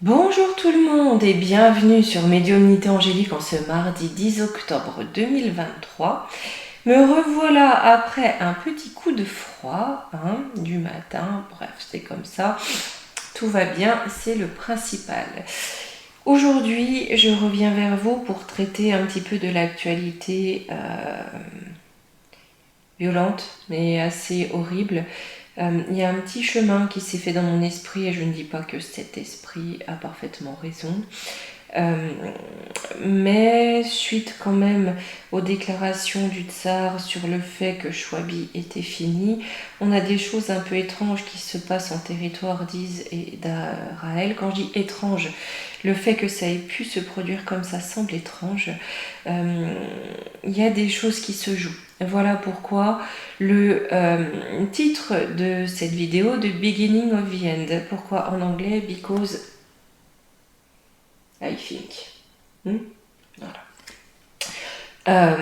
Bonjour tout le monde et bienvenue sur Médiumnité Angélique en ce mardi 10 octobre 2023. Me revoilà après un petit coup de froid du matin, bref c'est comme ça, tout va bien, c'est le principal. Aujourd'hui je reviens vers vous pour traiter un petit peu de l'actualité violente mais assez horrible. Il y a un petit chemin qui s'est fait dans mon esprit et je ne dis pas que cet esprit a parfaitement raison. Mais suite quand même aux déclarations du tsar sur le fait que Chouabi était fini, on a des choses un peu étranges qui se passent en territoire d'Is et d'Araël. Quand je dis étrange, le fait que ça ait pu se produire comme ça semble étrange. Il y a des choses qui se jouent. Voilà pourquoi le titre de cette vidéo, The Beginning of the End. Pourquoi en anglais? Because I think. Voilà.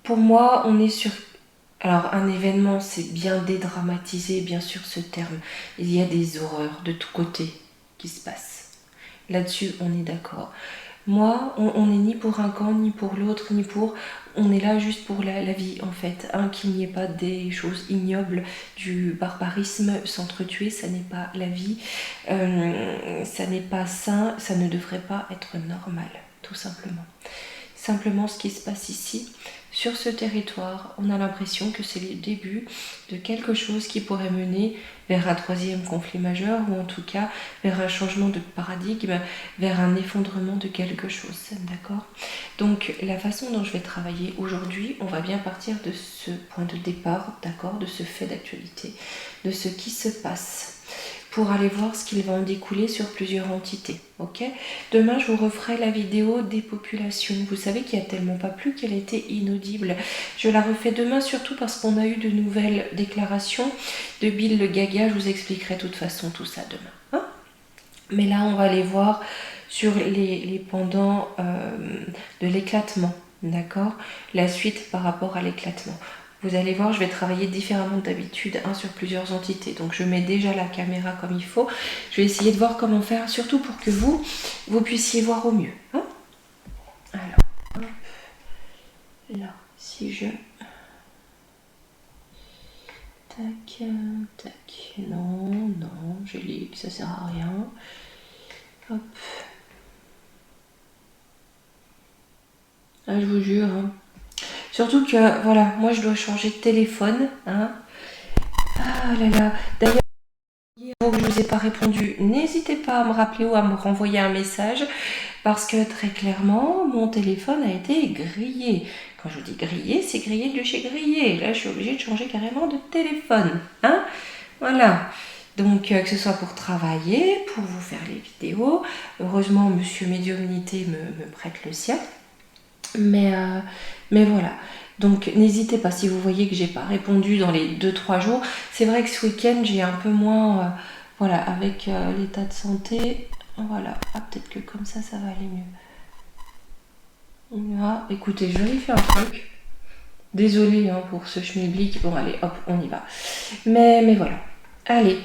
Pour moi, on est sur... Alors, un événement, c'est bien dédramatiser, bien sûr, ce terme. Il y a des horreurs de tous côtés qui se passent. Là-dessus, on est d'accord. Moi, on n'est ni pour un camp, ni pour l'autre, ni pour... On est là juste pour la vie, en fait. Qu'il n'y ait pas des choses ignobles, du barbarisme, s'entretuer, ça n'est pas la vie. Ça n'est pas sain, ça ne devrait pas être normal, tout simplement. Simplement, ce qui se passe ici, sur ce territoire, on a l'impression que c'est le début de quelque chose qui pourrait mener vers un troisième conflit majeur, ou en tout cas vers un changement de paradigme, vers un effondrement de quelque chose, d'accord? Donc la façon dont je vais travailler aujourd'hui, on va bien partir de ce point de départ, d'accord, de ce fait d'actualité, de ce qui se passe, pour aller voir ce qu'il va en découler sur plusieurs entités, ok? Demain, je vous referai la vidéo des populations. Vous savez qu'il n'y a tellement pas plu qu'elle était inaudible. Je la refais demain, surtout parce qu'on a eu de nouvelles déclarations de Bill le Gaga. Je vous expliquerai de toute façon tout ça demain. Mais là, on va aller voir sur les pendants de l'éclatement, d'accord? La suite par rapport à l'éclatement. Vous allez voir, je vais travailler différemment d'habitude sur plusieurs entités. Donc je mets déjà la caméra comme il faut. Je vais essayer de voir comment faire, surtout pour que vous puissiez voir au mieux. Alors, hop, là, si je... Tac, tac. Non, non, je lis que ça sert à rien. Hop. Je vous jure. Surtout que, voilà, moi je dois changer de téléphone. Ah là là. D'ailleurs, que je ne vous ai pas répondu, n'hésitez pas à me rappeler ou à me renvoyer un message parce que très clairement, mon téléphone a été grillé. Quand je vous dis grillé, c'est grillé de chez grillé. Là, je suis obligée de changer carrément de téléphone. Voilà. Donc, que ce soit pour travailler, pour vous faire les vidéos. Heureusement, Monsieur Médiumnité me prête le sien. Mais voilà. Donc n'hésitez pas si vous voyez que j'ai pas répondu dans les 2-3 jours. C'est vrai que ce week-end j'ai un peu moins, voilà, avec l'état de santé, voilà. Peut-être que comme ça va aller mieux. Là, écoutez, je vérifie un truc. Désolée pour ce schmilblick. Bon allez, hop, on y va. Mais voilà. Allez,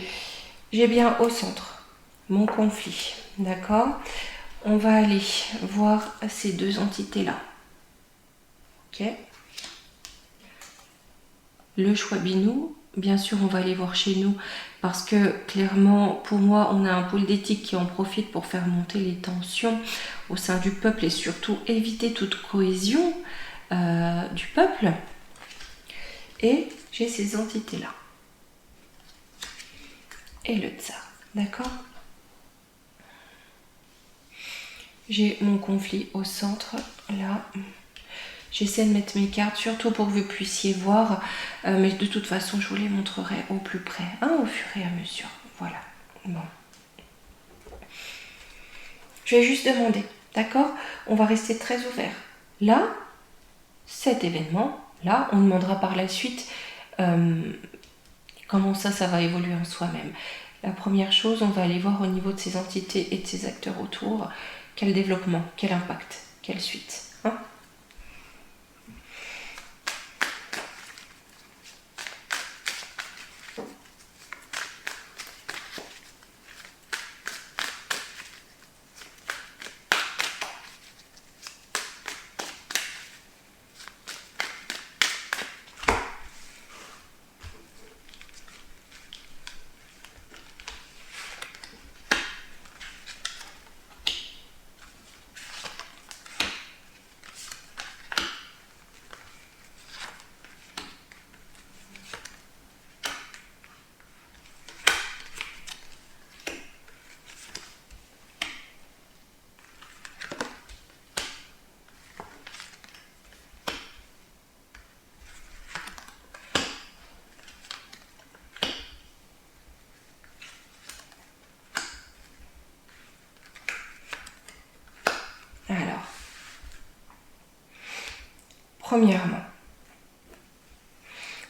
j'ai bien au centre mon conflit, d'accord? On va aller voir ces deux entités-là. Ok. Le Chouabinou, bien sûr, on va aller voir chez nous parce que clairement, pour moi, on a un pôle d'éthique qui en profite pour faire monter les tensions au sein du peuple et surtout éviter toute cohésion du peuple. Et j'ai ces entités-là. Et le tsar, d'accord? J'ai mon conflit au centre, là. J'essaie de mettre mes cartes, surtout pour que vous puissiez voir. Mais de toute façon, je vous les montrerai au plus près, au fur et à mesure. Voilà. Bon. Je vais juste demander, d'accord? On va rester très ouvert. Là, cet événement, là, on demandera par la suite comment ça va évoluer en soi-même. La première chose, on va aller voir au niveau de ces entités et de ces acteurs autour, quel développement, quel impact, quelle suite. Premièrement,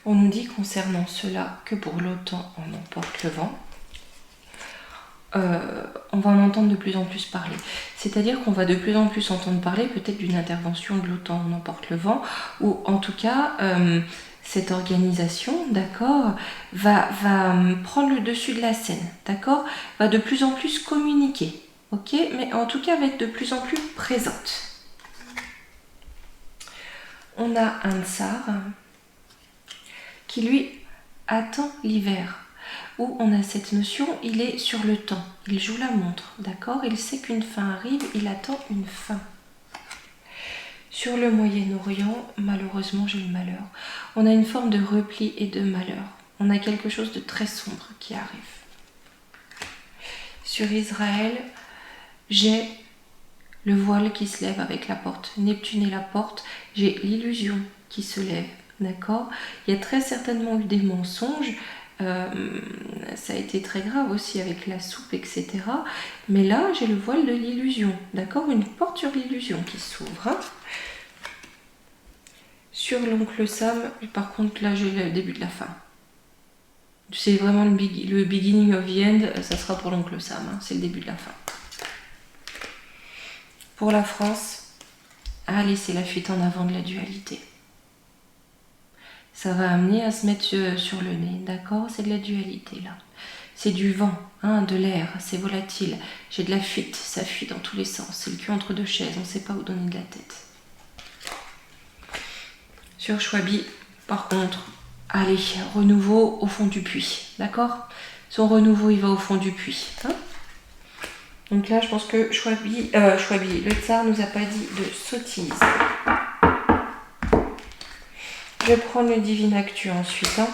on nous dit concernant cela que pour l'OTAN, on emporte le vent. On va en entendre de plus en plus parler. C'est-à-dire qu'on va de plus en plus entendre parler peut-être d'une intervention de l'OTAN, on emporte le vent, ou en tout cas, cette organisation, d'accord, va prendre le dessus de la scène, d'accord, va de plus en plus communiquer, ok, mais en tout cas va être de plus en plus présente. On a un tsar qui lui attend l'hiver, où on a cette notion, il est sur le temps, il joue la montre, d'accord, il sait qu'une fin arrive, il attend une fin. Sur le Moyen-Orient, malheureusement j'ai le malheur, on a une forme de repli et de malheur, on a quelque chose de très sombre qui arrive. Sur Israël, j'ai le voile qui se lève avec la porte, Neptune et la porte, j'ai l'illusion qui se lève, d'accord. Il y a très certainement eu des mensonges, ça a été très grave aussi avec la soupe, etc. Mais là, j'ai le voile de l'illusion, d'accord, une porte sur l'illusion qui s'ouvre. Hein. Sur l'oncle Sam, par contre, là, j'ai le début de la fin. C'est vraiment le beginning of the end, ça sera pour l'oncle Sam, hein, c'est le début de la fin. Pour la France, allez, c'est la fuite en avant de la dualité. Ça va amener à se mettre sur le nez, d'accord? C'est de la dualité, là. C'est du vent, hein, de l'air, c'est volatile. J'ai de la fuite, ça fuit dans tous les sens. C'est le cul entre deux chaises, on ne sait pas où donner de la tête. Sur Chouabi, par contre, allez, renouveau au fond du puits, d'accord? Son renouveau, il va au fond du puits. Hein. Donc là, je pense que Chouabi, le tsar nous a pas dit de sottise. Je vais prendre le Divine Actu ensuite. Hein.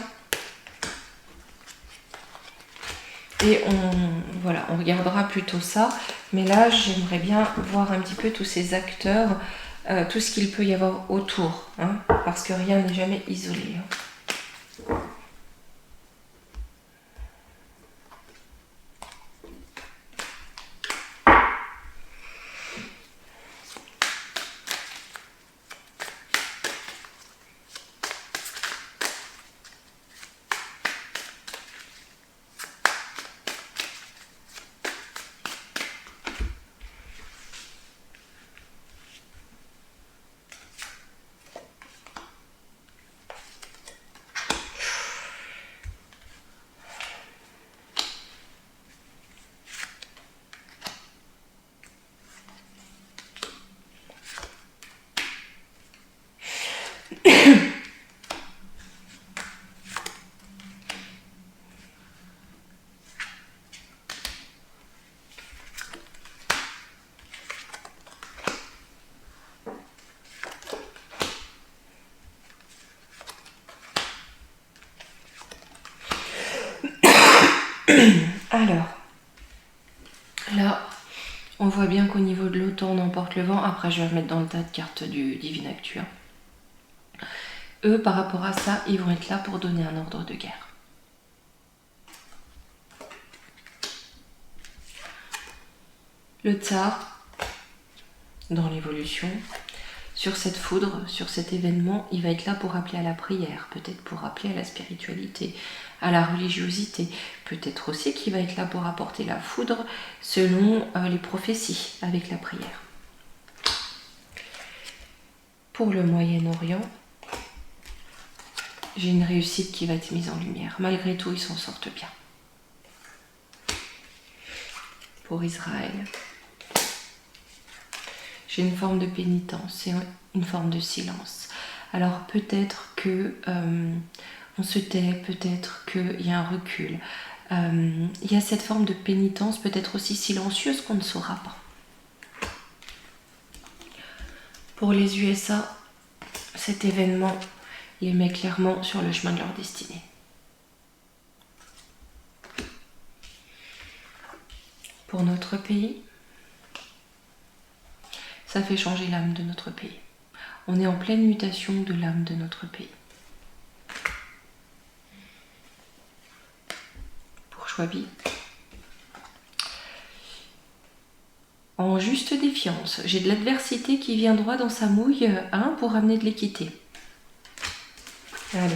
Et on regardera plutôt ça. Mais là, j'aimerais bien voir un petit peu tous ces acteurs, tout ce qu'il peut y avoir autour. Hein, parce que rien n'est jamais isolé. Hein. Alors, là, on voit bien qu'au niveau de l'OTAN, on emporte le vent. Après, je vais remettre dans le tas de cartes du Divine Actu. Hein. Eux, par rapport à ça, ils vont être là pour donner un ordre de guerre. Le tsar, dans l'évolution, sur cette foudre, sur cet événement, il va être là pour appeler à la prière, peut-être pour appeler à la spiritualité, à la religiosité, peut-être aussi qu'il va être là pour apporter la foudre selon les prophéties avec la prière. Pour le Moyen-Orient, j'ai une réussite qui va être mise en lumière. Malgré tout, ils s'en sortent bien. Pour Israël, j'ai une forme de pénitence et une forme de silence. Alors peut-être que on se tait, peut-être qu'il y a un recul. Il y a cette forme de pénitence, peut-être aussi silencieuse, qu'on ne saura pas. Pour les USA, cet événement les met clairement sur le chemin de leur destinée. Pour notre pays, ça fait changer l'âme de notre pays. On est en pleine mutation de l'âme de notre pays. Pour Chouabi, en juste défiance. J'ai de l'adversité qui vient droit dans sa mouille pour amener de l'équité. Allez,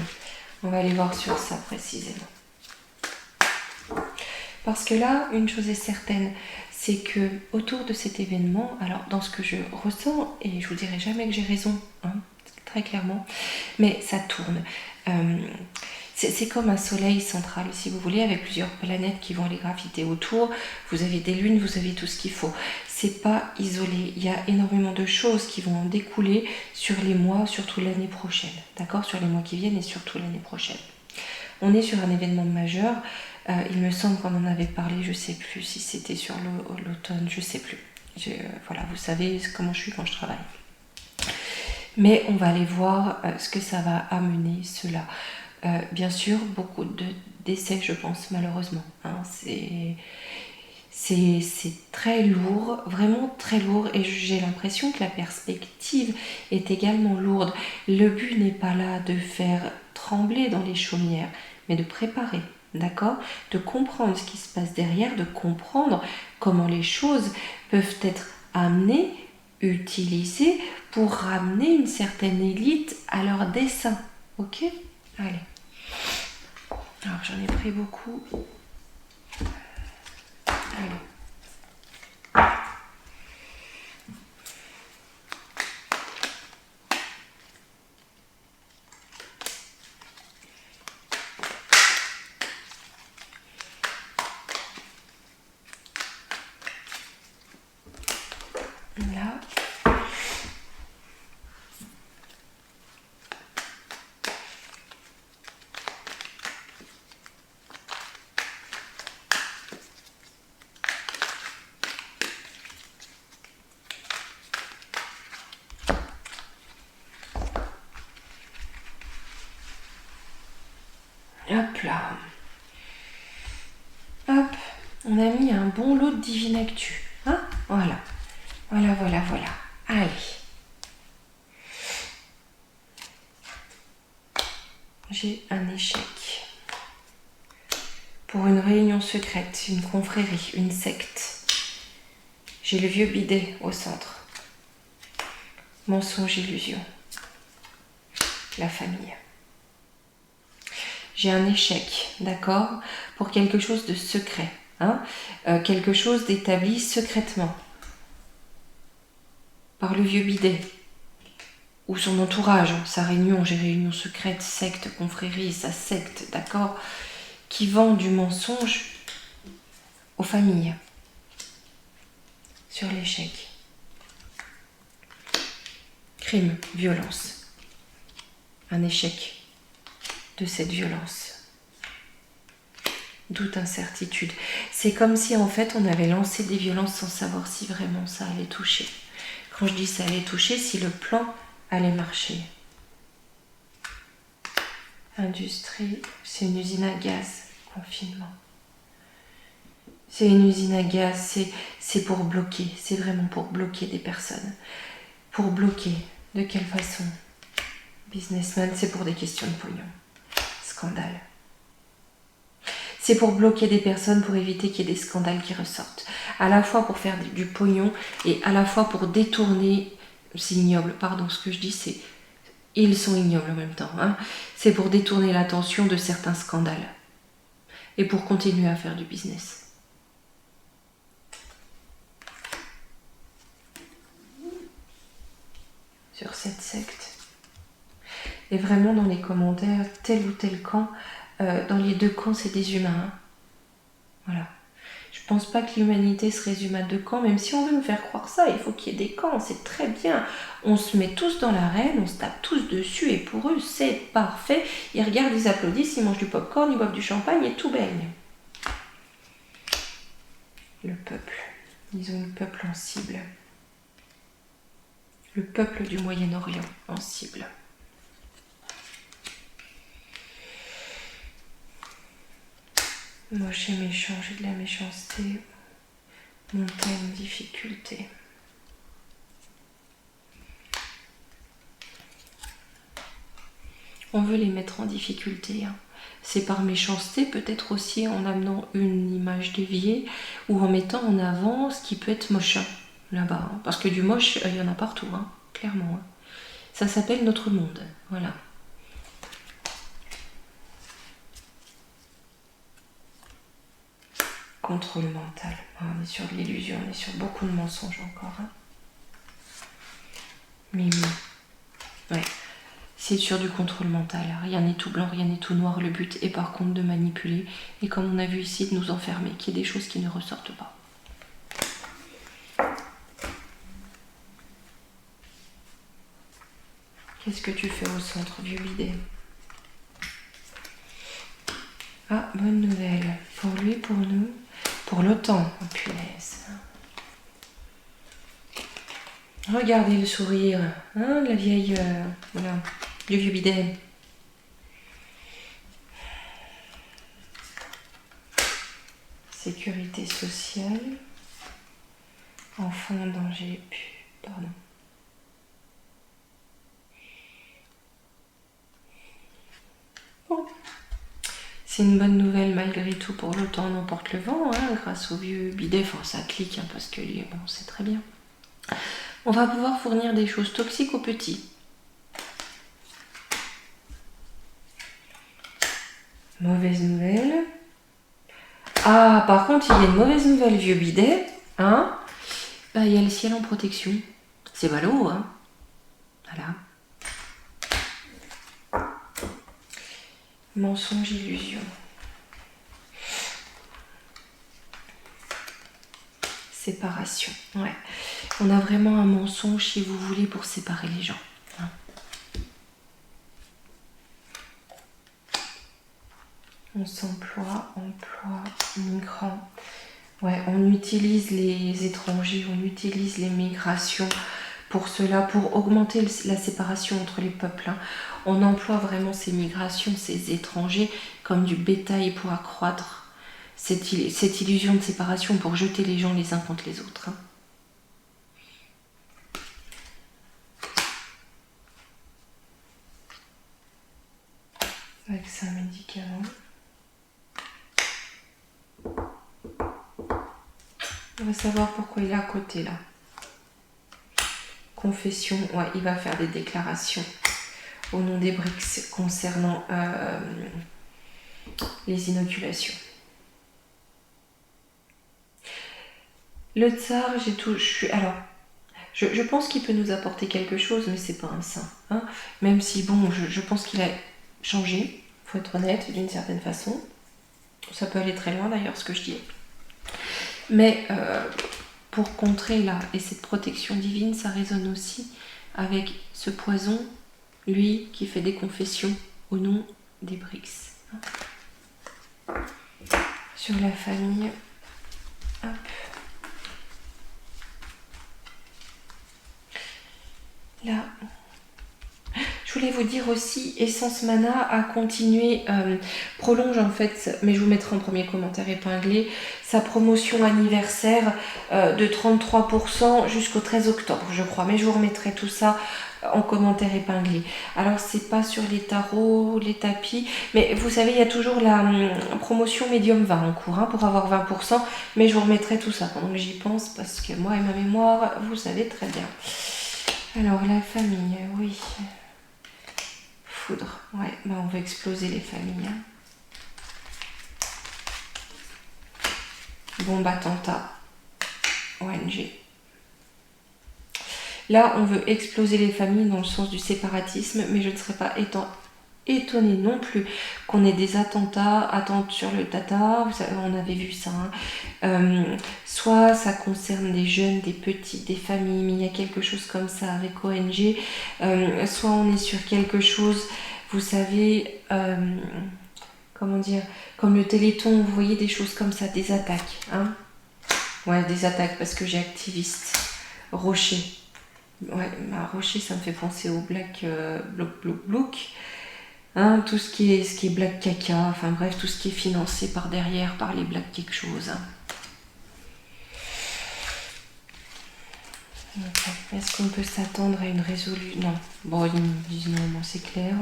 on va aller voir sur ça précisément. Parce que là, une chose est certaine, c'est que autour de cet événement, alors dans ce que je ressens, et je vous dirai jamais que j'ai raison, très clairement, mais ça tourne. C'est comme un soleil central, si vous voulez, avec plusieurs planètes qui vont aller graviter autour. Vous avez des lunes, vous avez tout ce qu'il faut. C'est pas isolé. Il y a énormément de choses qui vont en découler sur les mois, surtout l'année prochaine. D'accord ? Sur les mois qui viennent et surtout l'année prochaine. On est sur un événement majeur. Il me semble qu'on en avait parlé, je sais plus si c'était sur l'automne, je sais plus. Voilà, vous savez comment je suis quand je travaille. Mais on va aller voir ce que ça va amener, cela. Bien sûr, beaucoup de décès, je pense, malheureusement. C'est très lourd, vraiment très lourd, et j'ai l'impression que la perspective est également lourde. Le but n'est pas là de faire trembler dans les chaumières, mais de préparer, d'accord ? De comprendre ce qui se passe derrière, de comprendre comment les choses peuvent être amenées, utilisées pour ramener une certaine élite à leur dessein. Ok ? Allez. Alors j'en ai pris beaucoup. Allez. Là. Hop là. Hop. On a mis un bon lot de divine actu. Voilà. Voilà. Allez. J'ai un échec. Pour une réunion secrète, une confrérie, une secte. J'ai le vieux bidet au centre. Mensonge, illusion. La famille. J'ai un échec, d'accord ? Pour quelque chose de secret. Quelque chose d'établi secrètement. Par le vieux bidet. Ou son entourage, sa réunion, j'ai réunion secrète, secte, confrérie, sa secte, d'accord ? Qui vend du mensonge aux familles. Sur l'échec. Crime, violence. Un échec de cette violence. Doute, incertitude. C'est comme si en fait on avait lancé des violences sans savoir si vraiment ça allait toucher. Quand je dis ça allait toucher, si le plan allait marcher. Industrie, c'est une usine à gaz, confinement. C'est une usine à gaz, c'est pour bloquer, c'est vraiment pour bloquer des personnes. Pour bloquer, de quelle façon ? Businessman, c'est pour des questions de pognon. Scandale. C'est pour bloquer des personnes, pour éviter qu'il y ait des scandales qui ressortent. À la fois pour faire du pognon et à la fois pour détourner, c'est ignoble, pardon, ce que je dis, c'est... Ils sont ignobles en même temps. C'est pour détourner l'attention de certains scandales. Et pour continuer à faire du business. Sur cette secte. Et vraiment dans les commentaires, tel ou tel camp, dans les deux camps, c'est des humains. Voilà. Je pense pas que l'humanité se résume à deux camps, même si on veut nous faire croire ça, il faut qu'il y ait des camps, c'est très bien. On se met tous dans l'arène, on se tape tous dessus, et pour eux, c'est parfait. Ils regardent, ils applaudissent, ils mangent du popcorn, ils boivent du champagne, et tout baigne. Le peuple. Ils ont le peuple en cible. Le peuple du Moyen-Orient en cible. Moche et méchant, j'ai de la méchanceté. Montagne, difficulté. On veut les mettre en difficulté. C'est par méchanceté, peut-être aussi en amenant une image déviée ou en mettant en avant ce qui peut être moche. là-bas. Hein. Parce que du moche, il y en a partout, hein, clairement. Hein. Ça s'appelle notre monde. Voilà. Contrôle mental. Ah, on est sur de l'illusion, on est sur beaucoup de mensonges encore. Hein. Mimi. Ouais. C'est sur du contrôle mental. Rien n'est tout blanc, rien n'est tout noir. Le but est par contre de manipuler. Et comme on a vu ici, de nous enfermer. Qu'il y ait des choses qui ne ressortent pas. Qu'est-ce que tu fais au centre, vieux bidet? Ah, bonne nouvelle. Pour lui, pour nous, pour l'OTAN. Oh punaise. Regardez le sourire. Hein, la vieille... voilà, du vieux bidet. Sécurité sociale. Enfant en danger. Pardon. Bon. C'est une bonne nouvelle malgré tout pour l'OTAN n'emporte le vent, hein, grâce au vieux bidet. Enfin, ça clique, hein, parce que bon, c'est très bien. On va pouvoir fournir des choses toxiques aux petits. Mauvaise nouvelle. Ah, par contre, il y a une mauvaise nouvelle, vieux bidet. Hein? Bah, il y a le ciel en protection. C'est ballot, hein? Voilà. Mensonge, illusion. Séparation. Ouais. On a vraiment un mensonge, si vous voulez, pour séparer les gens. Hein. On s'emploie, emploi, migrants. Ouais, on utilise les étrangers, on utilise les migrations pour cela, pour augmenter la séparation entre les peuples. Hein. On emploie vraiment ces migrations, ces étrangers, comme du bétail pour accroître cette illusion de séparation, pour jeter les gens les uns contre les autres. Hein. Vaccin, médicament. On va savoir pourquoi il est à côté là. Confession, ouais, il va faire des déclarations au nom des BRICS concernant les inoculations. Le tsar, je pense qu'il peut nous apporter quelque chose, mais c'est pas un saint. Hein. Même si, bon, je pense qu'il a changé, faut être honnête, d'une certaine façon. Ça peut aller très loin d'ailleurs, ce que je dis. Mais pour contrer là, et cette protection divine, ça résonne aussi avec ce poison, lui qui fait des confessions au nom des BRICS. Hein. Sur la famille, hop. Là, je voulais vous dire aussi, Essence Mana a continué, prolonge en fait, mais je vous mettrai en premier commentaire épinglé, sa promotion anniversaire de 33% jusqu'au 13 octobre, je crois. Mais je vous remettrai tout ça en commentaire épinglé. Alors, c'est pas sur les tarots, les tapis, mais vous savez, il y a toujours la promotion médium 20 en cours, hein, pour avoir 20%, mais je vous remettrai tout ça pendant que j'y pense, parce que moi et ma mémoire, vous savez très bien. Alors, la famille, oui. Foudre, ouais, bah on va exploser les familles. Hein. Bombe attentat, ONG. Là, on veut exploser les familles dans le sens du séparatisme, mais je ne serais pas étonnée non plus qu'on ait des attentats sur le Tata, vous savez, on avait vu ça. Hein. Soit ça concerne des jeunes, des petits, des familles, mais il y a quelque chose comme ça avec ONG. Soit on est sur quelque chose, vous savez, comment dire, comme le Téléthon, vous voyez des choses comme ça, des attaques. Hein. Ouais, des attaques, parce que j'ai activiste. Rocher. Ouais, bah, Rocher, ça me fait penser au Black Bloc. Hein, tout ce qui est Black Caca, enfin bref, tout ce qui est financé par derrière, par les Black quelque chose. Hein. Okay. Est-ce qu'on peut s'attendre à une résolution? Non. Bon, ils me disent non, bon, c'est clair.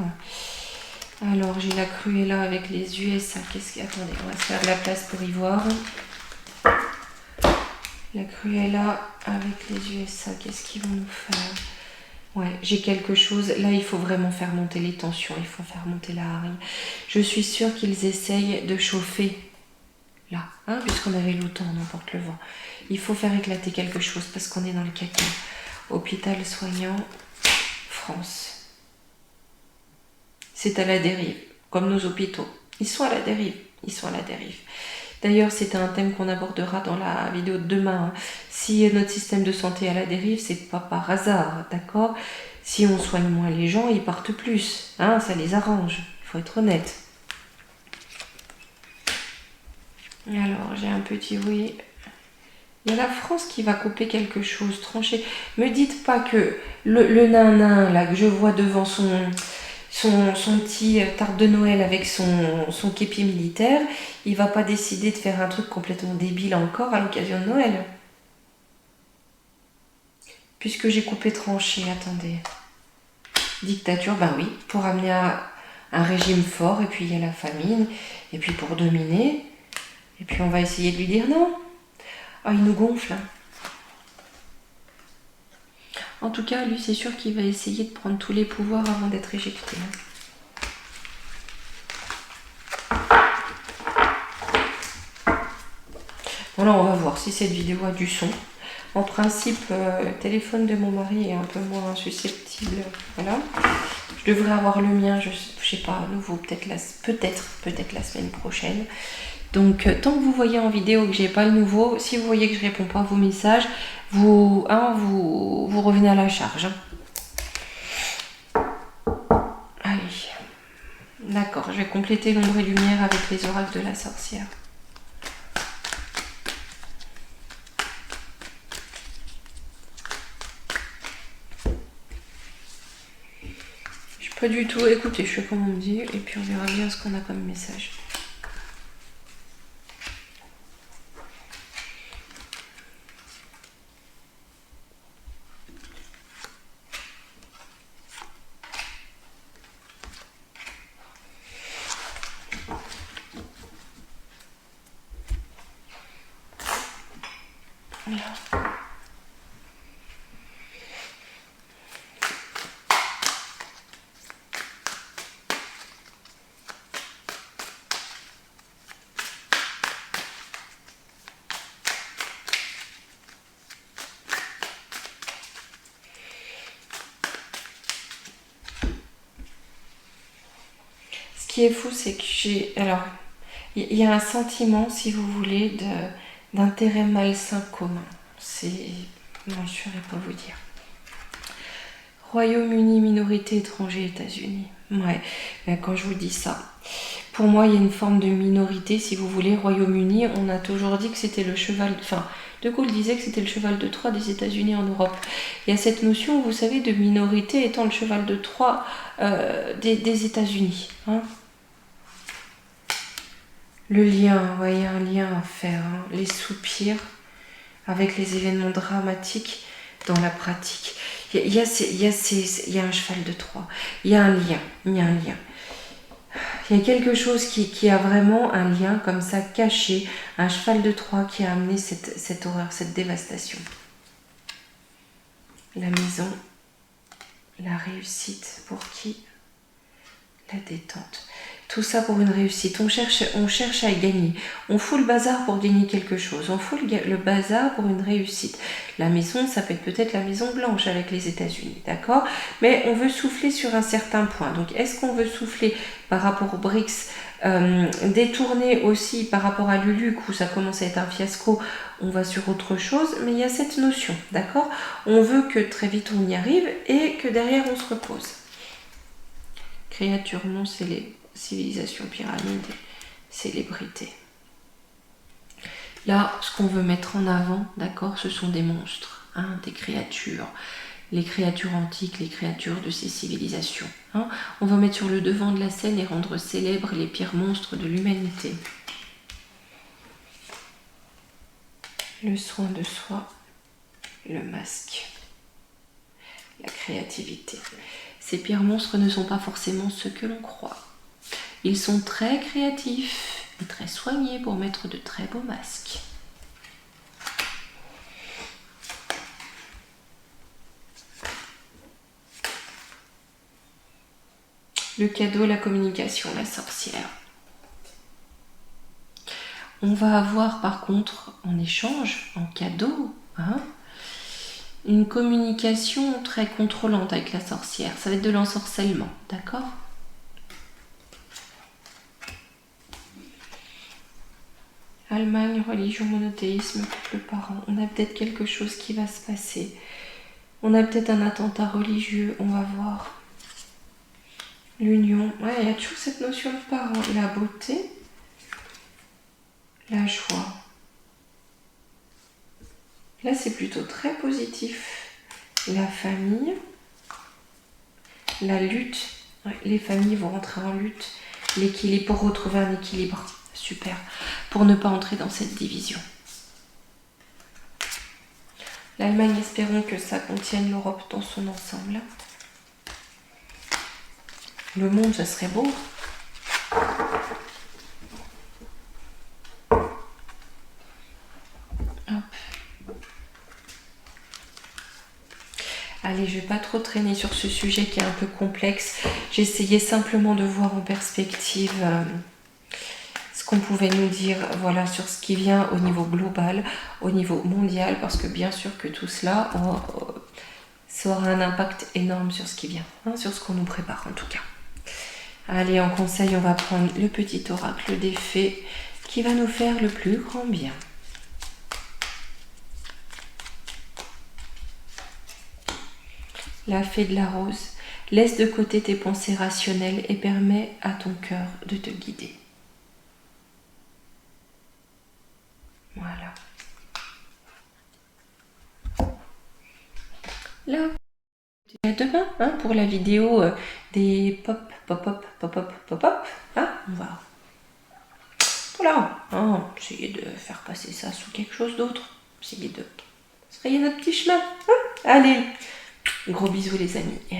Alors, j'ai la Cruella avec les USA. Attendez, on va se faire de la place pour y voir. La Cruella avec les USA, qu'est-ce qu'ils vont nous faire? Ouais, j'ai quelque chose. Là, il faut vraiment faire monter les tensions. Il faut faire monter la hargne. Je suis sûre qu'ils essayent de chauffer. Là, hein, puisqu'on avait l'automne, n'importe le vent. Il faut faire éclater quelque chose parce qu'on est dans le caca. Hôpital soignant, France. C'est à la dérive, comme nos hôpitaux. Ils sont à la dérive. Ils sont à la dérive. D'ailleurs, c'est un thème qu'on abordera dans la vidéo de demain. Si notre système de santé est à la dérive, c'est pas par hasard, d'accord? Si on soigne moins les gens, ils partent plus. Hein, ça les arrange, il faut être honnête. Alors, j'ai un petit oui. Il y a la France qui va couper quelque chose, trancher. Me dites pas que le nain là, que je vois devant son petit tarte de Noël avec son képi militaire, il va pas décider de faire un truc complètement débile encore à l'occasion de Noël. Puisque j'ai coupé tranché, attendez. Dictature, ben oui, pour amener un régime fort, et puis il y a la famine, et puis pour dominer, et puis on va essayer de lui dire non. Ah, il nous gonfle. Hein. En tout cas, lui, c'est sûr qu'il va essayer de prendre tous les pouvoirs avant d'être éjecté. Voilà, on va voir si cette vidéo a du son. En principe, le téléphone de mon mari est un peu moins susceptible. Voilà. Je devrais avoir le mien, je sais pas, à nouveau, peut-être la semaine prochaine. Donc, tant que vous voyez en vidéo que j'ai pas le nouveau, si vous voyez que je réponds pas à vos messages, vous revenez à la charge. Allez. D'accord, je vais compléter l'ombre et lumière avec les oracles de la sorcière. Je peux pas du tout écouter, je fais comme on me dit, et puis on verra bien ce qu'on a comme message. Ce qui est fou, c'est que j'ai... Alors, il y a un sentiment, si vous voulez, d'intérêt malsain commun. C'est... Non, je ne saurais pas vous dire. Royaume-Uni, minorité, étranger, États-Unis. Ouais, ben, quand je vous dis ça, pour moi, il y a une forme de minorité, si vous voulez. Royaume-Uni, on a toujours dit que c'était le cheval... Enfin, De Gaulle disait que c'était le cheval de Troie des États-Unis en Europe. Il y a cette notion, vous savez, de minorité étant le cheval de Troie des États-Unis. Hein. Le lien, ouais, il y a un lien à faire. Hein. Les soupirs avec les événements dramatiques dans la pratique. Il y a un cheval de Troie. Il y a un lien. Il y a un lien. Il y a quelque chose qui a vraiment un lien comme ça caché. Un cheval de Troie qui a amené cette horreur, cette dévastation. La maison, la réussite. Pour qui? La détente. Tout ça pour une réussite. On cherche à y gagner. On fout le bazar pour gagner quelque chose. On fout le bazar pour une réussite. La maison, ça peut être peut-être la Maison Blanche avec les États-Unis, d'accord? Mais on veut souffler sur un certain point. Donc, est-ce qu'on veut souffler par rapport aux BRICS, détourner aussi par rapport à l'ULUC où ça commence à être un fiasco? On va sur autre chose, mais il y a cette notion, d'accord? On veut que très vite on y arrive et que derrière on se repose. Créatures non célèbres. Civilisation, pyramide, célébrité. Là, ce qu'on veut mettre en avant, d'accord, ce sont des monstres, hein, des créatures, les créatures antiques, les créatures de ces civilisations. Hein. On va mettre sur le devant de la scène et rendre célèbres les pires monstres de l'humanité. Le soin de soi, le masque, la créativité. Ces pires monstres ne sont pas forcément ceux que l'on croit. Ils sont très créatifs et très soignés pour mettre de très beaux masques. Le cadeau, la communication, la sorcière. On va avoir par contre en échange, en cadeau, hein, une communication très contrôlante avec la sorcière. Ça va être de l'ensorcellement, d'accord? Allemagne, religion, monothéisme, couple parent. On a peut-être quelque chose qui va se passer. On a peut-être un attentat religieux, on va voir. L'union. Ouais, il y a toujours cette notion de parent. La beauté, la joie. Là, c'est plutôt très positif. La famille, la lutte. Ouais, les familles vont rentrer en lutte. L'équilibre, pour retrouver un équilibre. Super. Pour ne pas entrer dans cette division. L'Allemagne, espérons que ça contienne l'Europe dans son ensemble. Le monde, ça serait beau. Hop. Allez, je ne vais pas trop traîner sur ce sujet qui est un peu complexe. J'essayais simplement de voir en perspective ce qu'on pouvait nous dire, voilà, sur ce qui vient au niveau global, au niveau mondial, parce que bien sûr que tout cela, ça aura un impact énorme sur ce qui vient, hein, sur ce qu'on nous prépare en tout cas. Allez, en conseil, on va prendre le petit oracle des fées qui va nous faire le plus grand bien. La fée de la rose, laisse de côté tes pensées rationnelles et permets à ton cœur de te guider. Voilà. Là, à demain hein, pour la vidéo des pop, pop-up, pop-up, pop-up. Hein, on va voilà, hein, essayer de faire passer ça sous quelque chose d'autre. Essayer de se rayer notre petit chemin. Hein. Allez, gros bisous les amis et